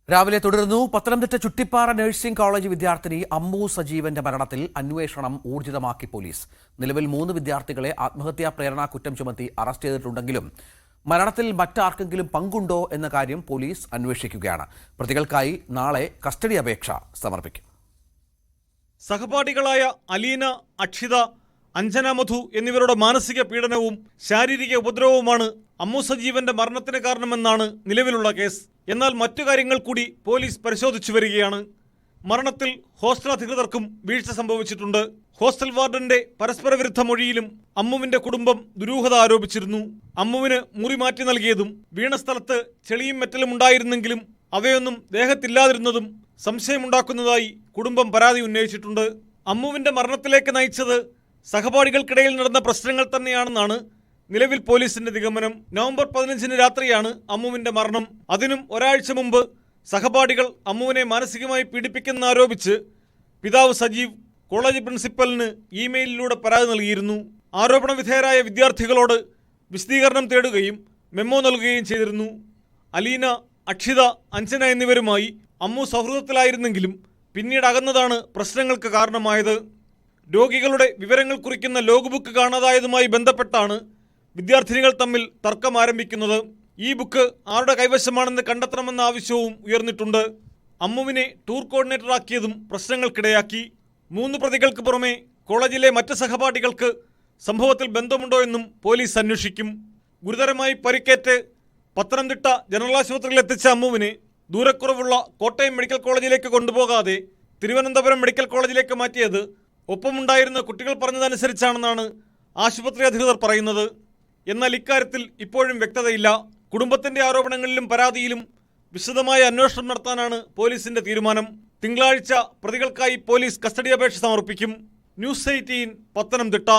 രാവിലെ തുടരുന്നു. Pathanamthitta Chuttippara nursing college വിദ്യാർത്ഥിനി അമ്മു സജീവന്റെ മരണത്തിൽ അന്വേഷണം ഊർജിതമാക്കി പോലീസ്. നിലവിൽ 3 വിദ്യാർത്ഥികളെ ആത്മഹത്യാ പ്രേരണാ കുറ്റം ചുമത്തി അറസ്റ്റ് ചെയ്തിട്ടുണ്ടെങ്കിലും മരണത്തിൽ മറ്റാർക്കെങ്കിലും പങ്കുണ്ടോ എന്ന കാര്യം പോലീസ് അന്വേഷിക്കുകയാണ്. പ്രതികൾക്കായി നാളെ കസ്റ്റഡി അപേക്ഷ സമർപ്പിക്കും. സഹപാഠികളായ അലീന, അക്ഷിത, അഞ്ജന മധു എന്നിവരുടെ മാനസിക പീഡനവും ശാരീരിക ഉപദ്രവവുമാണ് അമ്മു സജീവന്റെ മരണത്തിന് കാരണമെന്നാണ് നിലവിലുള്ള കേസ്. എന്നാൽ മറ്റു കാര്യങ്ങൾ കൂടി പോലീസ് പരിശോധിച്ചു വരികയാണ്. മരണത്തിൽ ഹോസ്റ്റൽ അധികൃതർക്കും വീഴ്ച സംഭവിച്ചിട്ടുണ്ട്. ഹോസ്റ്റൽ വാർഡന്റെ പരസ്പര വിരുദ്ധ മൊഴിയിലും അമ്മുവിന്റെ കുടുംബം ദുരൂഹത ആരോപിച്ചിരുന്നു. അമ്മുവിന് മുറി മാറ്റി നൽകിയതും വീണ സ്ഥലത്ത് ചെളിയും മെറ്റലും ഉണ്ടായിരുന്നെങ്കിലും അവയൊന്നും ദേഹത്തില്ലാതിരുന്നതും സംശയമുണ്ടാക്കുന്നതായി കുടുംബം പരാതി ഉന്നയിച്ചിട്ടുണ്ട്. അമ്മുവിന്റെ മരണത്തിലേക്ക് നയിച്ചത് സഹപാഠികൾക്കിടയിൽ നടന്ന പ്രശ്നങ്ങൾ തന്നെയാണെന്നാണ് നിലവിൽ പോലീസിന്റെ നിഗമനം. നവംബർ 15 രാത്രിയാണ് അമ്മുവിന്റെ മരണം. അതിനും ഒരാഴ്ച മുമ്പ് സഹപാഠികൾ അമ്മുവിനെ മാനസികമായി പീഡിപ്പിക്കുന്നാരോപിച്ച് പിതാവ് സജീവ് കോളേജ് പ്രിൻസിപ്പലിന് ഇമെയിലിലൂടെ പരാതി നൽകിയിരുന്നു. ആരോപണ വിധേയരായ വിദ്യാർത്ഥികളോട് വിശദീകരണം തേടുകയും മെമ്മോ നൽകുകയും ചെയ്തിരുന്നു. അലീന, അക്ഷിത, അഞ്ജന എന്നിവരുമായി അമ്മു സൗഹൃദത്തിലായിരുന്നെങ്കിലും പിന്നീട് അകന്നതാണ് പ്രശ്നങ്ങൾക്ക് കാരണമായത്. രോഗികളുടെ വിവരങ്ങൾ കുറിക്കുന്ന ലോഗ് ബുക്ക് കാണാതായതുമായി ബന്ധപ്പെട്ടാണ് വിദ്യാർത്ഥിനികൾ തമ്മിൽ തർക്കം ആരംഭിക്കുന്നത്. ഈ ബുക്ക് ആരുടെ കൈവശമാണെന്ന് കണ്ടെത്തണമെന്ന ആവശ്യവും ഉയർന്നിട്ടുണ്ട്. അമ്മുവിനെ ടൂർ കോർഡിനേറ്ററാക്കിയതും പ്രശ്നങ്ങൾക്കിടയാക്കി. 3 പ്രതികൾക്ക് പുറമെ കോളേജിലെ മറ്റ് സഹപാഠികൾക്ക് സംഭവത്തിൽ ബന്ധമുണ്ടോ എന്നും പോലീസ് അന്വേഷിക്കും. ഗുരുതരമായി പരിക്കേറ്റ് പത്തനംതിട്ട ജനറൽ ആശുപത്രിയിൽ എത്തിച്ച അമ്മുവിനെ ദൂരക്കുറവുള്ള കോട്ടയം മെഡിക്കൽ കോളേജിലേക്ക് കൊണ്ടുപോകാതെ തിരുവനന്തപുരം മെഡിക്കൽ കോളേജിലേക്ക് മാറ്റിയത് ഒപ്പമുണ്ടായിരുന്ന കുട്ടികൾ പറഞ്ഞതനുസരിച്ചാണെന്നാണ് ആശുപത്രി അധികൃതർ പറയുന്നത്. എന്നാൽ ഇക്കാര്യത്തിൽ ഇപ്പോഴും വ്യക്തതയില്ല. കുടുംബത്തിന്റെ ആരോപണങ്ങളിലും പരാതിയിലും വിശദമായ അന്വേഷണം നടത്താനാണ് പോലീസിന്റെ തീരുമാനം. തിങ്കളാഴ്ച പ്രതികൾക്കായി പോലീസ് കസ്റ്റഡി അപേക്ഷ സമർപ്പിക്കും. ന്യൂസ് 18 പത്തനംതിട്ട.